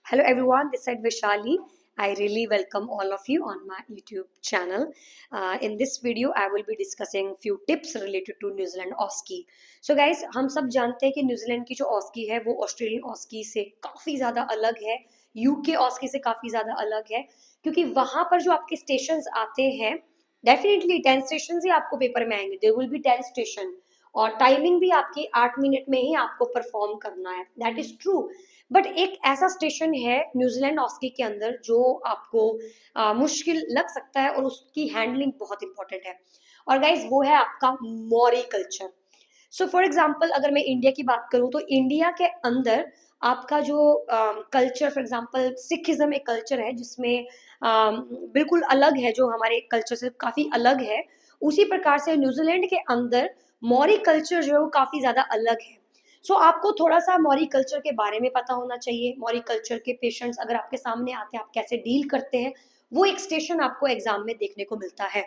Hello everyone, this is Vishali. I really welcome all of you on my YouTube channel. In this video, I will be discussing few tips related to New Zealand Aussie. So guys, हम सब जानते हैं कि New Zealand की जो ऑस्की है वो Australian ऑस्की से काफ़ी ज़्यादा अलग है, यूके ऑस्की से काफ़ी ज़्यादा अलग है, क्योंकि वहाँ पर जो आपके स्टेशंस आते हैं, डेफिनेटली 10 स्टेशन ही आपको पेपर में आएंगे, देयर विल बी 10 स्टेशन, और टाइमिंग भी आपकी 8 मिनट में ही आपको परफॉर्म करना है, दैट इज ट्रू। बट एक ऐसा स्टेशन है न्यूजीलैंड ऑस्की के अंदर जो आपको मुश्किल लग सकता है और उसकी हैंडलिंग बहुत इंपॉर्टेंट है, और गाइज वो है आपका मॉरी कल्चर। सो फॉर एग्जाम्पल अगर मैं इंडिया की बात करूं तो इंडिया के अंदर आपका जो कल्चर, फॉर एग्जाम्पल सिखिज्म एक कल्चर है जिसमें बिल्कुल अलग है, जो हमारे कल्चर से काफी अलग है। उसी प्रकार से न्यूजीलैंड के अंदर मॉरी कल्चर जो है वो काफी ज्यादा अलग है। सो आपको थोड़ा सा मॉरी कल्चर के बारे में पता होना चाहिए। मॉरी कल्चर के पेशेंट्स अगर आपके सामने आते हैं, आप कैसे डील करते हैं, वो एक स्टेशन आपको एग्जाम में देखने को मिलता है।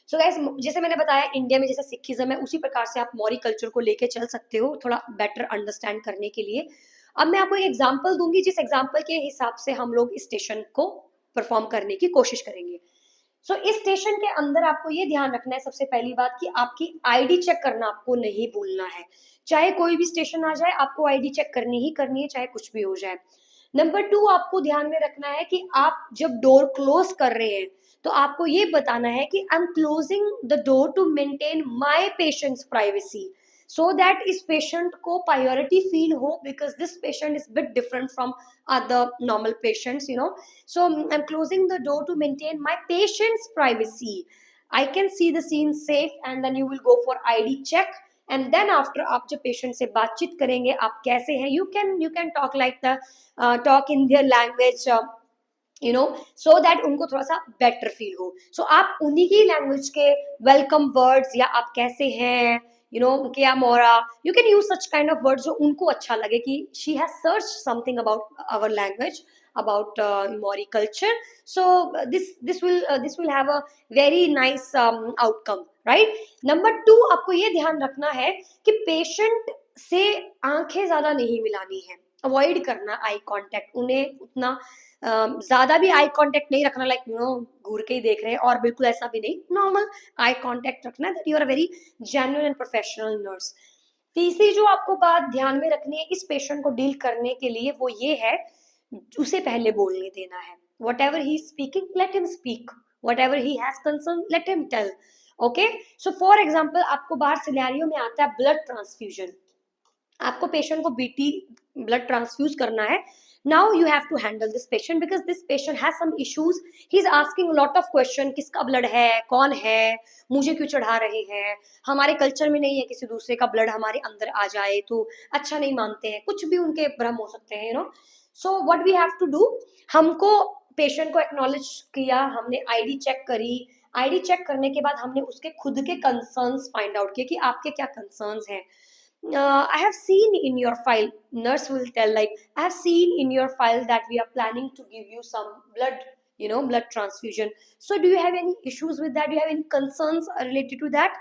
सो गाइस, जैसे मैंने बताया इंडिया में जैसे सिखिज्म है, उसी प्रकार से आप मौरी कल्चर को लेके चल सकते हो थोड़ा बेटर अंडरस्टैंड करने के लिए। अब मैं आपको एक एग्जांपल दूंगी, जिस एग्जांपल के हिसाब से हम लोग इस स्टेशन को परफॉर्म करने की कोशिश करेंगे। सो इस स्टेशन के अंदर आपको ये ध्यान रखना है, सबसे पहली बात, कि आपकी आईडी चेक करना आपको नहीं भूलना है। चाहे कोई भी स्टेशन आ जाए, आपको आईडी चेक करनी ही करनी है, चाहे कुछ भी हो जाए। नंबर 2, आपको ध्यान में रखना है कि आप जब डोर क्लोज कर रहे हैं तो आपको ये बताना है कि I am closing the door to maintain my patients privacy, so that इस पेशेंट को प्रायोरिटी फील हो, because this patient is bit different from other normal patients, you know. So I'm closing the door to maintain my patient's privacy. I can see the scene safe, and then you will go for ID check, and then after आप जब patient से बातचीत करेंगे, आप कैसे हैं, you can talk like the talk in their language, you know, so that उनको थोड़ा सा बेटर फील हो। सो आप उन्हीं की लैंग्वेज के वेलकम वर्ड्स, या आप कैसे हैं, यू नो, क्या मोरा, you can use such kind of words जो उनको अच्छा लगे कि she has search something about our language, about Maori culture. So this will have a very nice outcome, right. Number 2, आपको ये ध्यान रखना है कि पेशेंट से आंखें ज्यादा नहीं मिलानी है, अवॉइड करना आई कांटेक्ट, उन्हें उतना ज्यादा भी आई कांटेक्ट नहीं रखना, लाइक यू नो घूर के ही देख रहे हैं, और बिल्कुल ऐसा भी नहीं, नॉर्मल आई कांटेक्ट रखना, that you are a very genuine and professional nurse. तीसरी जो आपको बात ध्यान में रखनी है इस पेशेंट को डील करने के लिए, वो ये है, उसे पहले बोलने देना है। Whatever he speaking, let him speak, whatever he has concern, let him tell. Okay, so for example आपको बाहर सिनेरियो में आता है ब्लड ट्रांसफ्यूजन, आपको पेशेंट को बीटी ब्लड ट्रांसफ्यूज करना है। Now you have to handle this patient because this patient has some issues, he is asking lot of question, किसका ब्लड है, कौन है, मुझे क्यों चढ़ा रहे हैं, हमारे कल्चर में नहीं है किसी दूसरे का ब्लड हमारे अंदर आ जाए तो अच्छा नहीं मानते हैं, कुछ भी उनके भ्रम हो सकते हैं, you know. So what we have to do, हमको पेशेंट को एक्नॉलेज किया, हमने आईडी चेक करी, आईडी चेक करने के बाद हमने उसके खुद के कंसर्न्स फाइंड आउट किए कि आपके क्या कंसर्न्स हैं। I have seen in your file, nurse will tell, like, I have seen in your file that we are planning to give you some blood, you know, blood transfusion. So do you have any issues with that? Do you have any concerns related to that?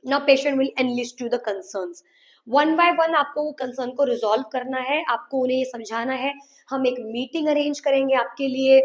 Now patient will enlist you the concerns. One by one आपको वो concern को resolve करना है, आपको उन्हें ये समझाना है। हम एक मीटिंग अरेंज करेंगे आपके लिए,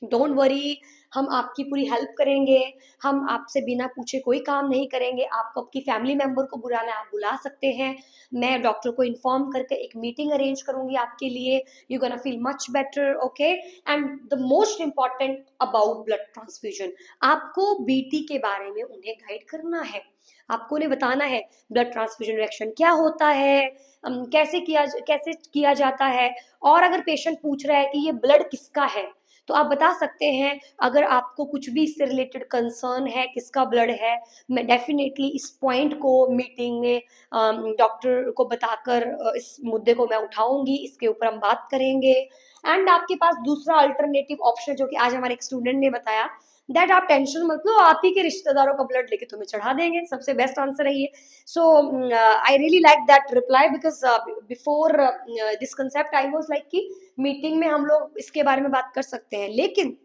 डोंट वरी, हम आपकी पूरी हेल्प करेंगे, हम आपसे बिना पूछे कोई काम नहीं करेंगे, आपको आपकी फैमिली मेंबर को बुलाना है आप बुला सकते हैं, मैं डॉक्टर को इन्फॉर्म करके एक मीटिंग अरेंज करूंगी आपके लिए, you gonna feel much better, okay. And the most important about blood transfusion, आपको बीटी के बारे में उन्हें गाइड करना है, आपको उन्हें बताना है ब्लड ट्रांसफ्यूजन रिएक्शन क्या होता है, कैसे किया जाता है। और अगर पेशेंट पूछ रहा है कि ये ब्लड किसका है, तो आप बता सकते हैं, अगर आपको कुछ भी इससे रिलेटेड कंसर्न है किसका ब्लड है, मैं डेफिनेटली इस पॉइंट को मीटिंग में डॉक्टर को बताकर इस मुद्दे को मैं उठाऊंगी, इसके ऊपर हम बात करेंगे। एंड आपके पास दूसरा अल्टरनेटिव ऑप्शन जो कि आज हमारे एक स्टूडेंट ने बताया, दैट आप टेंशन मत लो, आप ही के रिश्तेदारों का ब्लड लेके तुम्हें चढ़ा देंगे, सबसे बेस्ट आंसर है ये। So I really like that reply, because before this concept I was like कि मीटिंग में हम लोग इसके बारे में बात कर सकते हैं, लेकिन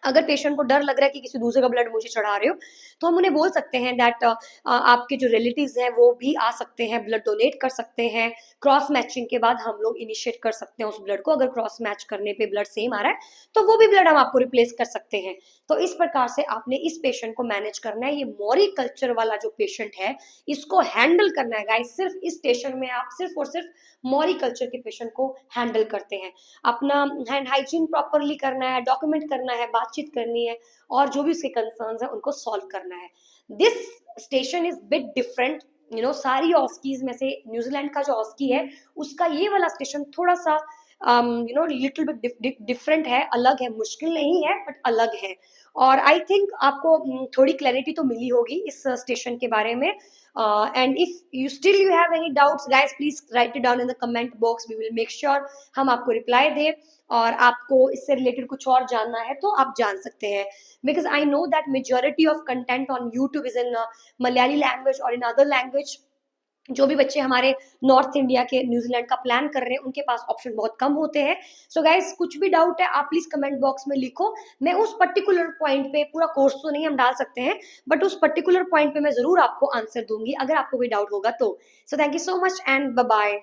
अगर पेशेंट को डर लग रहा है कि किसी दूसरे का ब्लड मुझे चढ़ा रहे हो, तो हम उन्हें बोल सकते हैं दैट आपके जो रिलेटिव्स हैं वो भी आ सकते हैं, ब्लड डोनेट कर सकते हैं। क्रॉस मैचिंग के बाद हम लोग इनिशिएट कर सकते हैं उस ब्लड को। अगर क्रॉस मैच करने पे ब्लड सेम आ रहा है तो वो भी ब्लड हम आपको रिप्लेस कर सकते हैं। तो इस प्रकार से आपने इस पेशेंट को मैनेज करना है। ये मॉरी कल्चर वाला जो पेशेंट है, इसको हैंडल करना है गाइस। सिर्फ इस स्टेशन में आप सिर्फ और सिर्फ मॉरी कल्चर के पेशेंट को हैंडल करते हैं। अपना हैंड हाइजीन प्रॉपरली करना है, डॉक्यूमेंट करना है, बातचीत करनी है, और जो भी उसके कंसर्न्स है उनको सॉल्व करना है। This station is bit different. सारी ऑस्कीज में से न्यूजीलैंड का जो ऑस्की है, उसका ये वाला स्टेशन थोड़ा सा लिटिल बिट डिफरेंट है, अलग है। मुश्किल नहीं है बट अलग है। और आई थिंक आपको थोड़ी क्लैरिटी तो मिली होगी इस स्टेशन के बारे में। And if you still you have any doubts guys, please write it down in the comment box. We will make sure हम आपको रिप्लाई दें। और आपको इससे रिलेटेड कुछ और जानना है तो आप जान सकते हैं, because I know that majority of content on YouTube is in Malayali language और इन अदर लैंग्वेज। जो भी बच्चे हमारे नॉर्थ इंडिया के न्यूजीलैंड का प्लान कर रहे हैं, उनके पास ऑप्शन बहुत कम होते हैं। सो गाइस, कुछ भी डाउट है आप प्लीज कमेंट बॉक्स में लिखो। मैं उस पर्टिकुलर पॉइंट पे, पूरा कोर्स तो नहीं हम डाल सकते हैं, बट उस पर्टिकुलर पॉइंट पे मैं जरूर आपको आंसर दूंगी अगर आपको कोई डाउट होगा तो। So thank you so much and bye bye.